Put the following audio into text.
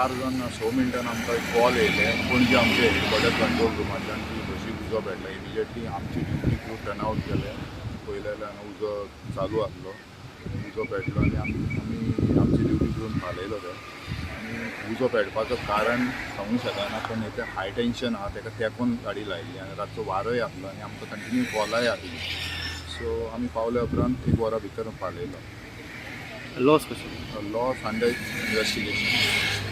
4 जावन 6 मिनटान आमकां एक कॉल येयले पणजे आमचे हेडक्वॉर्टर कंट्रोल रुमाच्यान की बशीक उजो पेटला. इमिजिएटली आमची ड्युटी क्रू टर्न आवट केले. पळयलें हांगा उजो चालू आसलो, उजो पेटलो आनी आमी आमची ड्युटी करून फालयलो ते. आनी उजो पेटपाचो कारण सांगूंक शकना, पण हें हाय टेन्शन आहा तेका तेंकून गाडी लायिल्ली आनी रातचो वारोय आसलो आनी आमकां कंटिन्यू कॉलाय आसली. सो आमी पावले उपरांत 1 वरा भितर फालयलो. लॉस कशें? Loss under investigation.